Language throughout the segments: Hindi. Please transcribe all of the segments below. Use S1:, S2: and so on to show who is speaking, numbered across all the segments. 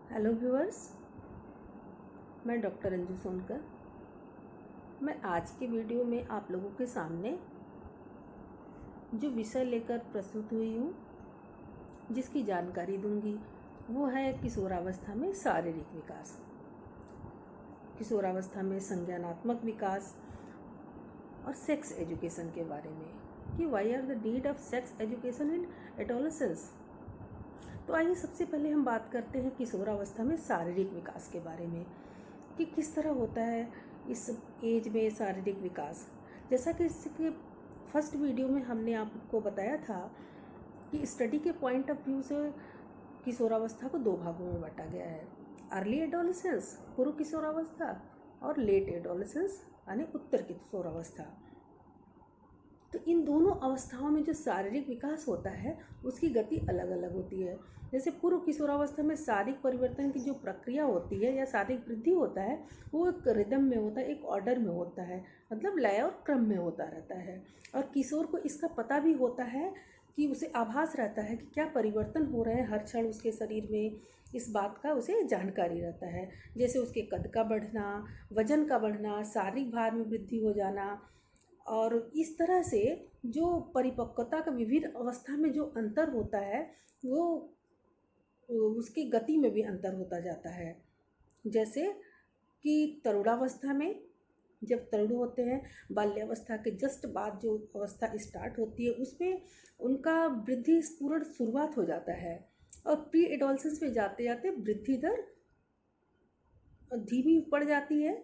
S1: हेलो व्यूअर्स, मैं डॉक्टर अंजू सोनकर। मैं आज के वीडियो में आप लोगों के सामने जो विषय लेकर प्रस्तुत हुई हूँ, जिसकी जानकारी दूंगी, वो है किशोरावस्था में शारीरिक विकास, किशोरावस्था में संज्ञानात्मक विकास और सेक्स एजुकेशन के बारे में कि why are the need of sex education in adolescence. तो आइए सबसे पहले हम बात करते हैं किशोरावस्था में शारीरिक विकास के बारे में कि किस तरह होता है इस एज में शारीरिक विकास। जैसा कि इसके फर्स्ट वीडियो में हमने आपको बताया था कि स्टडी के पॉइंट ऑफ व्यू से किशोरावस्था को दो भागों में बांटा गया है, अर्ली एडोलेसेंस पूर्व किशोरावस्था और लेट एडोलेसेंस यानी उत्तर किशोरावस्था। तो इन दोनों अवस्थाओं में जो शारीरिक विकास होता है उसकी गति अलग अलग होती है। जैसे पूर्व किशोरावस्था में शारीरिक परिवर्तन की जो प्रक्रिया होती है या शारीरिक वृद्धि होता है वो एक रिदम में होता है, एक ऑर्डर में होता है, मतलब लय और क्रम में होता रहता है। और किशोर को इसका पता भी होता है कि उसे आभास रहता है कि क्या परिवर्तन हो रहे हैं हर क्षण उसके शरीर में, इस बात का उसे जानकारी रहता है। जैसे उसके कद का बढ़ना, वजन का बढ़ना, शारीरिक भार में वृद्धि हो जाना, और इस तरह से जो परिपक्वता का विभिन्न अवस्था में जो अंतर होता है वो उसकी गति में भी अंतर होता जाता है। जैसे कि तरुणावस्था में जब तरुण होते हैं, बाल्यावस्था के जस्ट बाद जो अवस्था स्टार्ट होती है उसमें उनका वृद्धि पूर्ण शुरुआत हो जाता है, और प्री एडोलेसेंस में जाते जाते वृद्धि दर धीमी पड़ जाती है,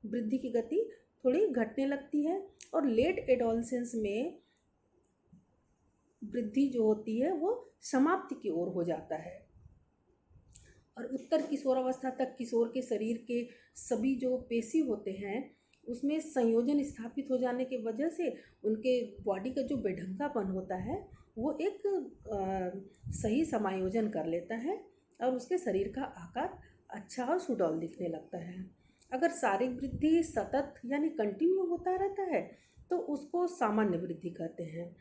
S1: वृद्धि की गति थोड़ी घटने लगती है, और लेट एडोलेसेंस में वृद्धि जो होती है वो समाप्ति की ओर हो जाता है। और उत्तर किशोरावस्था तक किशोर के शरीर के सभी जो पेशी होते हैं उसमें संयोजन स्थापित हो जाने की वजह से उनके बॉडी का जो बेढंगापन होता है वो एक सही समायोजन कर लेता है और उसके शरीर का आकार अच्छा और सुडौल दिखने लगता है। अगर शारीरिक वृद्धि सतत यानी कंटिन्यू होता रहता है तो उसको सामान्य वृद्धि कहते हैं।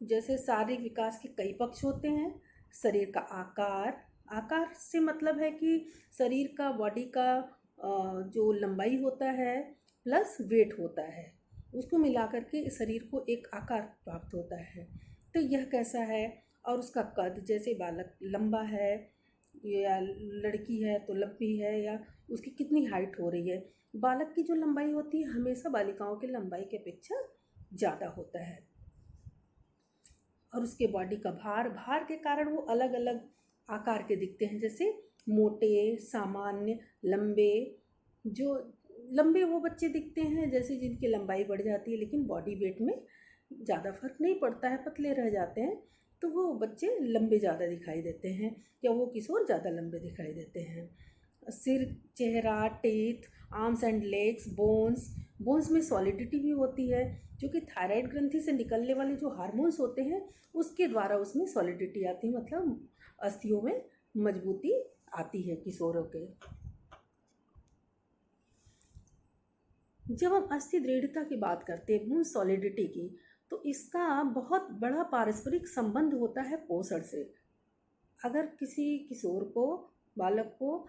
S1: जैसे शारीरिक विकास के कई पक्ष होते हैं। शरीर का आकार, आकार से मतलब है कि शरीर का, बॉडी का जो लंबाई होता है प्लस वेट होता है, उसको मिलाकर के शरीर को एक आकार प्राप्त होता है। तो यह कैसा है, और उसका कद, जैसे बालक लंबा है या लड़की है तो लंबी है, या उसकी कितनी हाइट हो रही है। बालक की जो लंबाई होती है हमेशा बालिकाओं की लंबाई की अपेक्षा ज़्यादा होता है। और उसके बॉडी का भार, भार के कारण वो अलग अलग आकार के दिखते हैं, जैसे मोटे, सामान्य, लंबे। जो लंबे वो बच्चे दिखते हैं जैसे जिनकी लंबाई बढ़ जाती है लेकिन बॉडी वेट में ज़्यादा फर्क नहीं पड़ता है, पतले रह जाते हैं, तो वो बच्चे लंबे ज़्यादा दिखाई देते हैं, या वो किशोर ज़्यादा लंबे दिखाई देते हैं। सिर, चेहरा, teeth, arms and legs, bones, bones में सॉलिडिटी भी होती है, जो कि थायराइड ग्रंथि से निकलने वाले जो हार्मोन्स होते हैं उसके द्वारा उसमें सॉलिडिटी आती है, मतलब अस्थियों में मजबूती आती है किशोरों के। जब हम अस्थि दृढ़ता की बात करते हैं, बोन सॉलिडिटी की, तो इसका बहुत बड़ा पारस्परिक संबंध होता है पोषण से। अगर किसी किशोर को, बालक को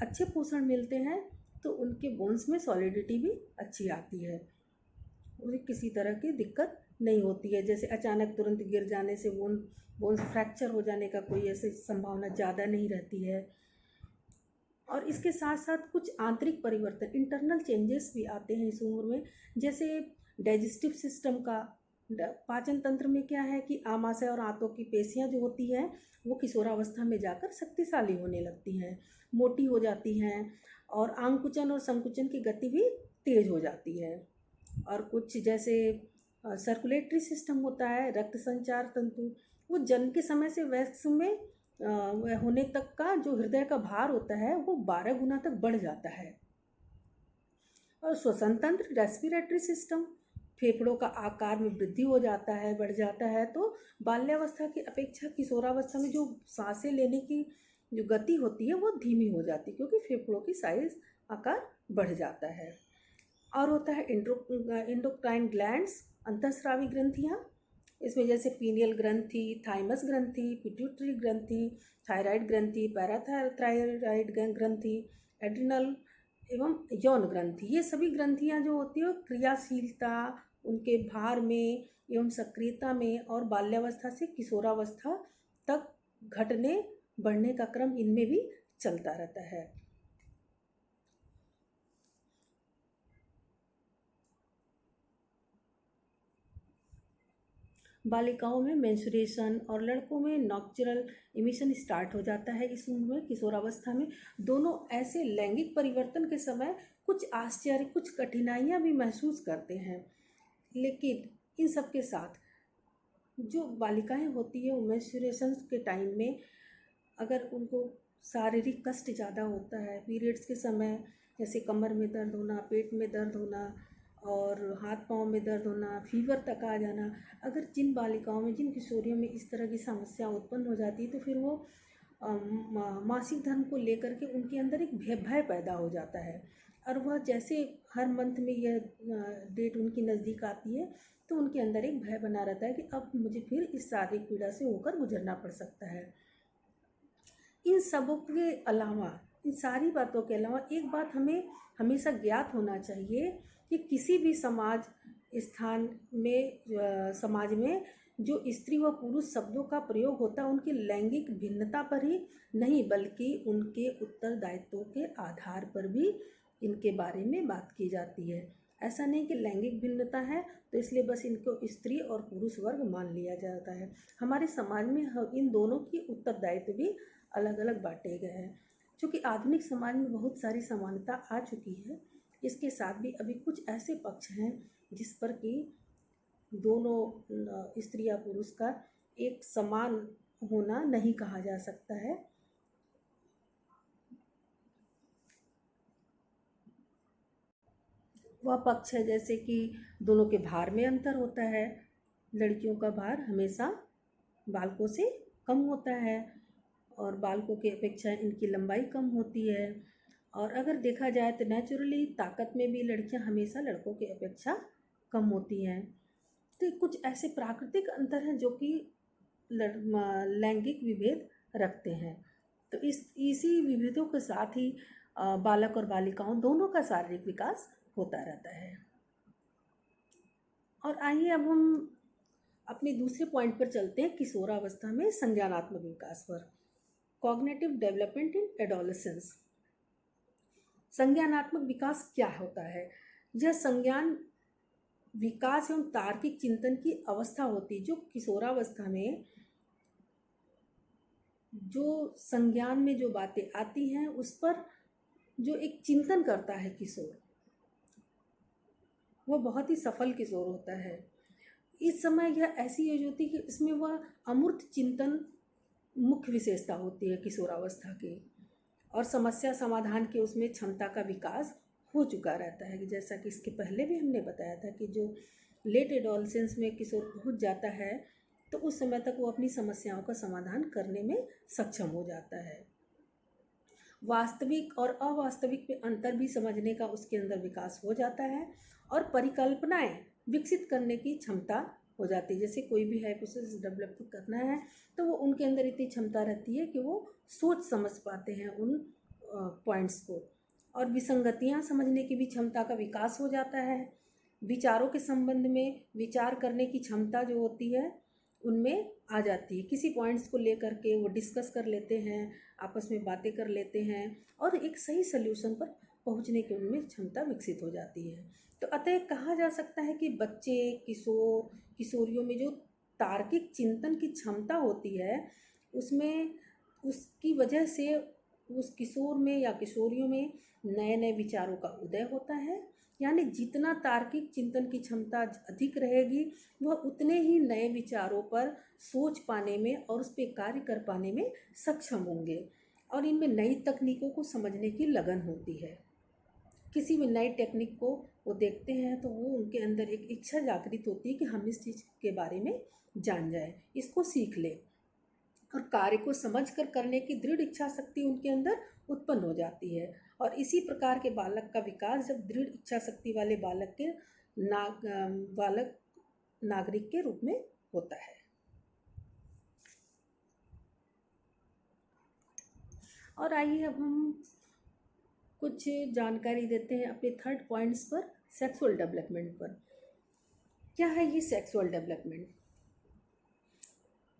S1: अच्छे पोषण मिलते हैं तो उनके बोन्स में सॉलिडिटी भी अच्छी आती है, उन्हें किसी तरह की दिक्कत नहीं होती है। जैसे अचानक तुरंत गिर जाने से बोन्स फ्रैक्चर हो जाने का कोई ऐसी संभावना ज़्यादा नहीं रहती है। और इसके साथ साथ कुछ आंतरिक परिवर्तन, इंटरनल चेंजेस भी आते हैं इस उम्र में। जैसे डाइजेस्टिव सिस्टम का, पाचन तंत्र में क्या है कि आमाशय और आंतों की पेशियां जो होती हैं वो किशोरावस्था में जाकर शक्तिशाली होने लगती हैं, मोटी हो जाती हैं, और आंकुचन और संकुचन की गति भी तेज हो जाती है। और कुछ जैसे सर्कुलेटरी सिस्टम होता है, रक्त संचार तंतु, वो जन्म के समय से वयस्क में होने तक का जो हृदय का भार होता है वो 12 गुना तक बढ़ जाता है। और श्वसन तंत्र, रेस्पिरेटरी सिस्टम, फेफड़ों का आकार में वृद्धि हो जाता है, बढ़ जाता है। तो बाल्यावस्था की अपेक्षा किशोरावस्था में जो सांसें लेने की जो गति होती है वो धीमी हो जाती है, क्योंकि फेफड़ों की साइज, आकार बढ़ जाता है। और होता है एंडोक्राइन ग्लैंड्स, अंतःस्रावी ग्रंथियाँ, इसमें जैसे पीनियल ग्रंथि, थाइमस ग्रंथि, पिट्यूटरी ग्रंथि, थायराइड ग्रंथि, पैराथायराइड ग्रंथि, एड्रिनल एवं यौन ग्रंथि, ये सभी ग्रंथियाँ जो होती है क्रियाशीलता, उनके भार में एवं सक्रियता में और बाल्यावस्था से किशोरावस्था तक घटने बढ़ने का क्रम इनमें भी चलता रहता है। बालिकाओं में मेंस्ट्रुएशन और लड़कों में नॉक्चुरल इमिशन स्टार्ट हो जाता है इस उम्र में, किशोरावस्था में। दोनों ऐसे लैंगिक परिवर्तन के समय कुछ आश्चर्य, कुछ कठिनाइयाँ भी महसूस करते हैं, लेकिन इन सब के साथ जो बालिकाएं होती है वो मेंस्ट्रुएशन के टाइम में अगर उनको शारीरिक कष्ट ज़्यादा होता है, पीरियड्स के समय जैसे कमर में दर्द होना, पेट में दर्द होना और हाथ पांव में दर्द होना, फीवर तक आ जाना, अगर जिन बालिकाओं में, जिन किशोरियों में इस तरह की समस्या उत्पन्न हो जाती है तो फिर वो मासिक धर्म को लेकर के उनके अंदर एक भय पैदा हो जाता है। और वह जैसे हर मंथ में यह डेट उनकी नज़दीक आती है तो उनके अंदर एक भय बना रहता है कि अब मुझे फिर इस शारीरिक पीड़ा से होकर गुजरना पड़ सकता है। इन सबों के अलावा, इन सारी बातों के अलावा एक बात हमें हमेशा ज्ञात होना चाहिए कि किसी भी स्थान में समाज में जो स्त्री व पुरुष शब्दों का प्रयोग होता है उनकी लैंगिक भिन्नता पर ही नहीं बल्कि उनके उत्तरदायित्वों के आधार पर भी इनके बारे में बात की जाती है। ऐसा नहीं कि लैंगिक भिन्नता है तो इसलिए बस इनको स्त्री और पुरुष वर्ग मान लिया जाता है। हमारे समाज में इन दोनों की उत्तरदायित्व भी अलग अलग बांटे गए हैं। चूँकि आधुनिक समाज में बहुत सारी समानता आ चुकी है, इसके साथ भी अभी कुछ ऐसे पक्ष हैं जिस पर कि दोनों स्त्री या पुरुष का एक समान होना नहीं कहा जा सकता है। वह पक्ष है जैसे कि दोनों के भार में अंतर होता है, लड़कियों का भार हमेशा बालकों से कम होता है और बालकों की अपेक्षा इनकी लंबाई कम होती है। और अगर देखा जाए तो नेचुरली ताकत में भी लड़कियां हमेशा लड़कों की अपेक्षा कम होती हैं। तो कुछ ऐसे प्राकृतिक अंतर हैं जो कि लैंगिक विभेद रखते हैं। तो इसी विभेदों के साथ ही बालक और बालिकाओं दोनों का शारीरिक विकास होता रहता है। और आइए अब हम अपने दूसरे पॉइंट पर चलते हैं, किशोरावस्था में संज्ञानात्मक विकास पर। Cognitive development in adolescence. संज्ञानात्मक विकास क्या होता है? यह संज्ञान विकास एवं तार्किक चिंतन की अवस्था होती है जो किशोरावस्था में जो संज्ञान में जो बातें आती हैं उस पर जो एक चिंतन करता है किशोर, वह बहुत ही सफल किशोर होता है। इस समय यह ऐसी एज होती है कि इसमें वह अमूर्त चिंतन मुख्य विशेषता होती है किशोरावस्था की, और समस्या समाधान के उसमें क्षमता का विकास हो चुका रहता है। जैसा कि इसके पहले भी हमने बताया था कि जो लेट एडोलेसेंस में किशोर पहुंच जाता है तो उस समय तक वो अपनी समस्याओं का समाधान करने में सक्षम हो जाता है। वास्तविक और अवास्तविक में अंतर भी समझने का उसके अंदर विकास हो जाता है और परिकल्पनाएं विकसित करने की क्षमता हो जाती है। जैसे कोई भी हाइपोथेसिस डेवलप करना है तो वो उनके अंदर इतनी क्षमता रहती है कि वो सोच समझ पाते हैं उन पॉइंट्स को, और विसंगतियां समझने की भी क्षमता का विकास हो जाता है। विचारों के संबंध में विचार करने की क्षमता जो होती है उनमें आ जाती है। किसी पॉइंट्स को लेकर के वो डिस्कस कर लेते हैं, आपस में बातें कर लेते हैं और एक सही सल्यूशन पर पहुंचने की उनमें क्षमता विकसित हो जाती है। तो अतः कहा जा सकता है कि बच्चे, किशोरियों में जो तार्किक चिंतन की क्षमता होती है उसमें उसकी वजह से उस किशोर में या किशोरियों में नए नए विचारों का उदय होता है। यानी जितना तार्किक चिंतन की क्षमता अधिक रहेगी वह उतने ही नए विचारों पर सोच पाने में और उस पर कार्य कर पाने में सक्षम होंगे, और इनमें नई तकनीकों को समझने की लगन होती है। किसी भी नई टेक्निक को वो देखते हैं तो वो उनके अंदर एक इच्छा जागृत होती है कि हम इस चीज़ के बारे में जान जाए, इसको सीख लें, और कार्य को समझकर करने की दृढ़ इच्छा शक्ति उनके अंदर उत्पन्न हो जाती है। और इसी प्रकार के बालक का विकास जब दृढ़ इच्छा शक्ति वाले बालक नागरिक के रूप में होता है। और आइए अब हम कुछ जानकारी देते हैं अपने थर्ड पॉइंट्स पर, सेक्सुअल डेवलपमेंट पर। क्या है ये सेक्सुअल डेवलपमेंट?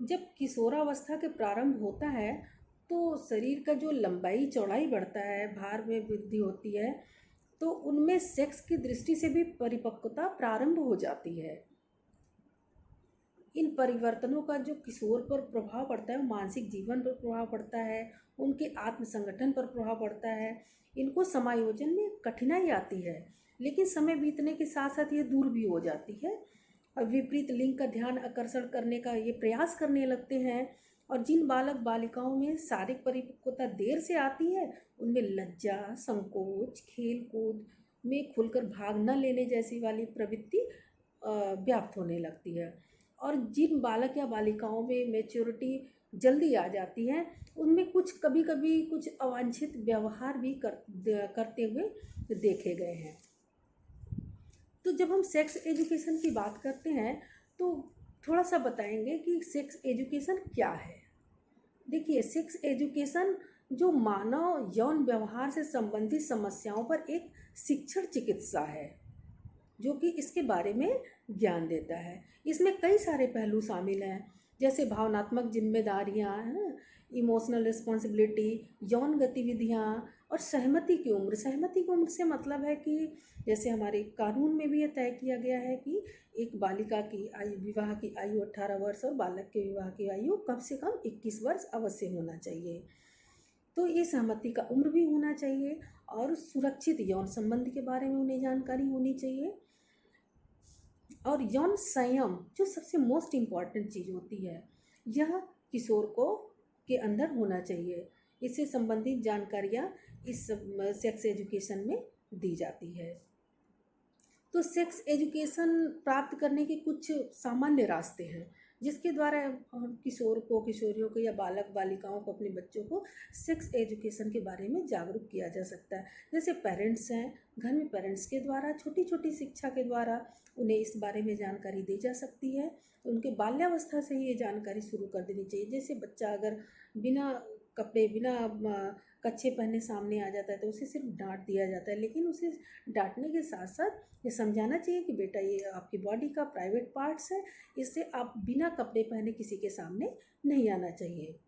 S1: जब किशोरावस्था के प्रारंभ होता है तो शरीर का जो लंबाई चौड़ाई बढ़ता है, भार में वृद्धि होती है, तो उनमें सेक्स की दृष्टि से भी परिपक्वता प्रारंभ हो जाती है। इन परिवर्तनों का जो किशोर पर प्रभाव पड़ता है, मानसिक जीवन पर प्रभाव पड़ता है, उनके आत्म संगठन पर प्रभाव पड़ता है। इनको समायोजन में कठिनाई आती है, लेकिन समय बीतने के साथ साथ ये दूर भी हो जाती है और विपरीत लिंग का ध्यान आकर्षण करने का ये प्रयास करने लगते हैं। और जिन बालक बालिकाओं में शारीरिक परिपक्वता देर से आती है, उनमें लज्जा, संकोच, खेल कूद में खुलकर भाग न लेने जैसी वाली प्रवृत्ति व्याप्त होने लगती है। और जिन बालक या बालिकाओं में मैच्योरिटी जल्दी आ जाती है, उनमें कुछ कभी कभी कुछ अवांछित व्यवहार भी करते हुए देखे गए हैं। तो जब हम सेक्स एजुकेशन की बात करते हैं तो थोड़ा सा बताएंगे कि सेक्स एजुकेशन क्या है। देखिए, सेक्स एजुकेशन जो मानव यौन व्यवहार से संबंधित समस्याओं पर एक शिक्षण चिकित्सा है, जो कि इसके बारे में ज्ञान देता है। इसमें कई सारे पहलू शामिल हैं, जैसे भावनात्मक जिम्मेदारियाँ, इमोशनल रिस्पॉन्सिबिलिटी, यौन गतिविधियाँ और सहमति की उम्र। सहमति की उम्र से मतलब है कि जैसे हमारे कानून में भी ये तय किया गया है कि एक बालिका की आयु, विवाह की आयु 18 वर्ष और बालक के विवाह की आयु कम से कम 21 वर्ष अवश्य होना चाहिए। तो ये सहमति का उम्र भी होना चाहिए और सुरक्षित यौन संबंध के बारे में उन्हें जानकारी होनी चाहिए। और यौन संयम जो सबसे मोस्ट इम्पॉर्टेंट चीज़ होती है, यह किशोर को के अंदर होना चाहिए। इससे संबंधित जानकारियाँ इस सेक्स एजुकेशन में दी जाती है। तो सेक्स एजुकेशन प्राप्त करने के कुछ सामान्य रास्ते हैं, जिसके द्वारा हम किशोर को, किशोरियों को या बालक बालिकाओं को, अपने बच्चों को सेक्स एजुकेशन के बारे में जागरूक किया जा सकता है। जैसे पेरेंट्स हैं, घर में पेरेंट्स के द्वारा छोटी छोटी शिक्षा के द्वारा उन्हें इस बारे में जानकारी दी जा सकती है। उनके बाल्यावस्था से ही ये जानकारी शुरू कर देनी चाहिए। जैसे बच्चा अगर बिना कपड़े, बिना कच्छे पहने सामने आ जाता है तो उसे सिर्फ डांट दिया जाता है, लेकिन उसे डांटने के साथ साथ ये समझाना चाहिए कि बेटा ये आपकी बॉडी का प्राइवेट पार्ट्स है, इससे आप बिना कपड़े पहने किसी के सामने नहीं आना चाहिए।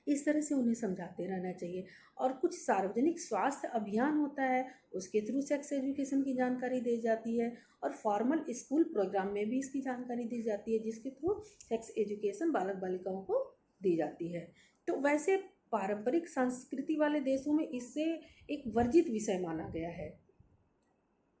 S1: इस तरह से उन्हें समझाते रहना चाहिए। और कुछ सार्वजनिक स्वास्थ्य अभियान होता है, उसके थ्रू सेक्स एजुकेशन की जानकारी दी जाती है। और फॉर्मल स्कूल प्रोग्राम में भी इसकी जानकारी दी जाती है, जिसके थ्रू सेक्स एजुकेशन बालक बालिकाओं को दी जाती है। तो वैसे पारंपरिक संस्कृति वाले देशों में इससे एक वर्जित विषय माना गया है,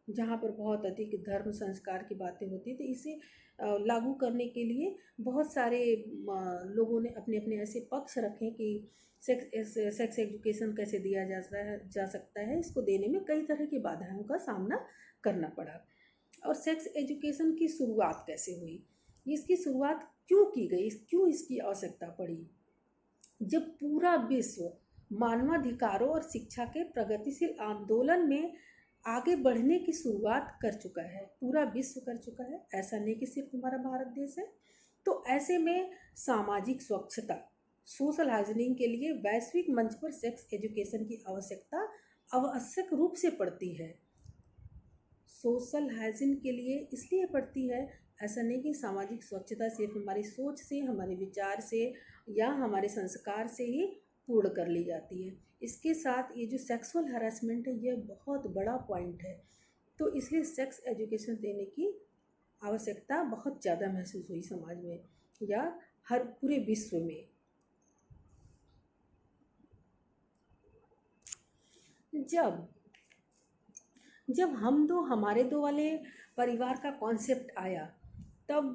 S1: जहाँ पर बहुत अधिक धर्म संस्कार की बातें होती, तो इसे लागू करने के लिए बहुत सारे लोगों ने अपने अपने ऐसे पक्ष रखे कि सेक्स एजुकेशन कैसे दिया जा सकता है। इसको देने में कई तरह की बाधाओं का सामना करना पड़ा। और सेक्स एजुकेशन की शुरुआत कैसे हुई, इसकी शुरुआत क्यों की गई, क्यों इसकी आवश्यकता पड़ी? जब पूरा विश्व मानवाधिकारों और शिक्षा के प्रगतिशील आंदोलन में आगे बढ़ने की शुरुआत कर चुका है, पूरा विश्व कर चुका है, ऐसा नहीं कि सिर्फ हमारा भारत देश है। तो ऐसे में सामाजिक स्वच्छता, सोशल हाइजीनिंग के लिए वैश्विक मंच पर सेक्स एजुकेशन की आवश्यकता आवश्यक रूप से पड़ती है। सोशल हाइजीन के लिए इसलिए पड़ती है, ऐसा नहीं कि सामाजिक स्वच्छता सिर्फ हमारी सोच से, हमारे विचार से या हमारे संस्कार से ही पूर्ण कर ली जाती है। इसके साथ ये जो सेक्सुअल हरासमेंट है, यह बहुत बड़ा पॉइंट है। तो इसलिए सेक्स एजुकेशन देने की आवश्यकता बहुत ज़्यादा महसूस हुई समाज में या हर पूरे विश्व में। जब जब हमारे दो वाले परिवार का कॉन्सेप्ट आया, तब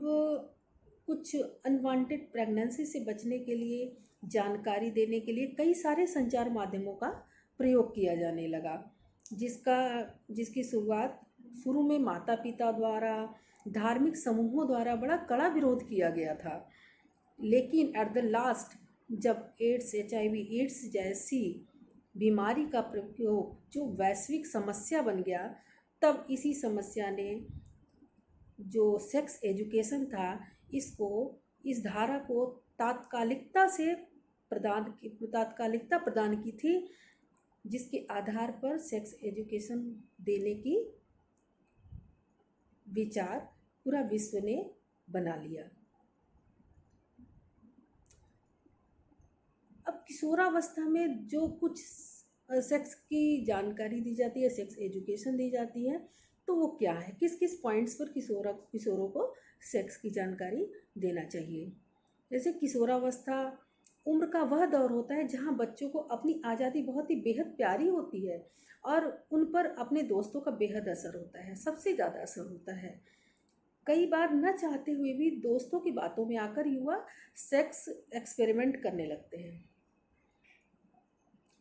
S1: कुछ अनवांटेड प्रेगनेंसी से बचने के लिए, जानकारी देने के लिए कई सारे संचार माध्यमों का प्रयोग किया जाने लगा, जिसकी शुरुआत शुरू में माता पिता द्वारा, धार्मिक समूहों द्वारा बड़ा कड़ा विरोध किया गया था। लेकिन एट द लास्ट, जब HIV एड्स जैसी बीमारी का प्रकोप जो वैश्विक समस्या बन गया, तब इसी समस्या ने जो सेक्स एजुकेशन था, इस धारा को तात्कालिकता प्रदान की थी, जिसके आधार पर सेक्स एजुकेशन देने की विचार पूरा विश्व ने बना लिया। अब किशोरावस्था में जो कुछ सेक्स की जानकारी दी जाती है, सेक्स एजुकेशन दी जाती है, तो वो क्या है, किस किस पॉइंट्स पर किशोरों को सेक्स की जानकारी देना चाहिए। जैसे किशोरावस्था उम्र का वह दौर होता है जहाँ बच्चों को अपनी आज़ादी बहुत ही बेहद प्यारी होती है और उन पर अपने दोस्तों का बेहद असर होता है, सबसे ज़्यादा असर होता है। कई बार न चाहते हुए भी दोस्तों की बातों में आकर युवा सेक्स एक्सपेरिमेंट करने लगते हैं।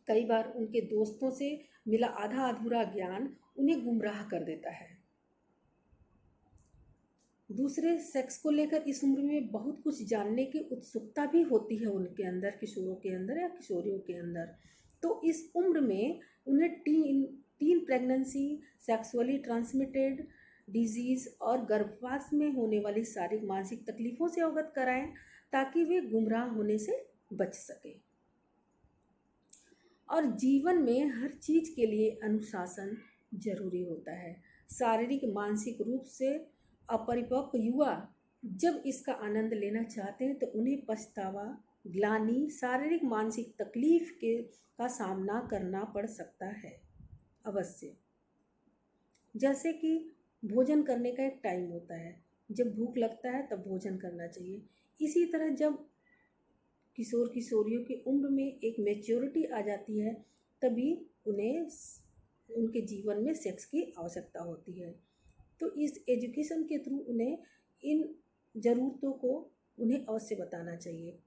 S1: कई बार उनके दोस्तों से मिला आधा अधूरा ज्ञान उन्हें गुमराह कर देता है। दूसरे, सेक्स को लेकर इस उम्र में बहुत कुछ जानने की उत्सुकता भी होती है उनके अंदर, किशोरों के अंदर या किशोरियों के अंदर। तो इस उम्र में उन्हें tin pregnancy, sexually transmitted disease और गर्भवास में होने वाली शारीरिक मानसिक तकलीफ़ों से अवगत कराएं ताकि वे गुमराह होने से बच सकें। और जीवन में हर चीज़ के लिए अनुशासन जरूरी होता है। शारीरिक मानसिक रूप से अपरिपक्व युवा जब इसका आनंद लेना चाहते हैं तो उन्हें पछतावा, ग्लानि, शारीरिक मानसिक तकलीफ का सामना करना पड़ सकता है अवश्य। जैसे कि भोजन करने का एक टाइम होता है, जब भूख लगता है तब भोजन करना चाहिए। इसी तरह जब किशोर किशोरियों की उम्र में एक मैच्योरिटी आ जाती है तभी उन्हें उनके जीवन में सेक्स की आवश्यकता होती है। तो इस एजुकेशन के थ्रू उन्हें इन ज़रूरतों को उन्हें अवश्य बताना चाहिए।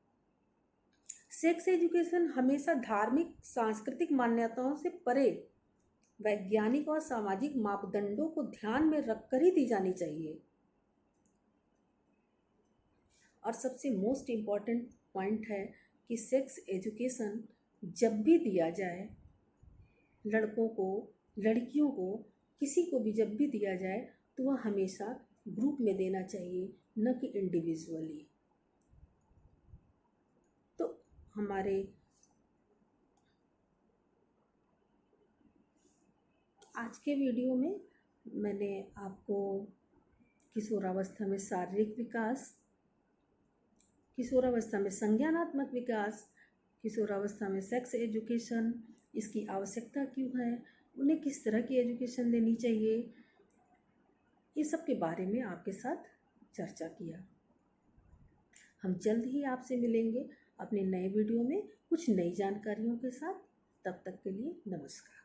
S1: सेक्स एजुकेशन हमेशा धार्मिक सांस्कृतिक मान्यताओं से परे वैज्ञानिक और सामाजिक मापदंडों को ध्यान में रखकर ही दी जानी चाहिए। और सबसे मोस्ट इम्पॉर्टेंट पॉइंट है कि सेक्स एजुकेशन जब भी दिया जाए, लड़कों को, लड़कियों को, किसी को भी जब भी दिया जाए तो वह हमेशा ग्रुप में देना चाहिए, न कि इंडिविजुअली। तो हमारे आज के वीडियो में मैंने आपको किशोरावस्था में शारीरिक विकास, किशोरावस्था में संज्ञानात्मक विकास, किशोरावस्था में सेक्स एजुकेशन, इसकी आवश्यकता क्यों है, उन्हें किस तरह की एजुकेशन देनी चाहिए, ये सब के बारे में आपके साथ चर्चा किया। हम जल्द ही आपसे मिलेंगे अपने नए वीडियो में कुछ नई जानकारियों के साथ। तब तक के लिए नमस्कार।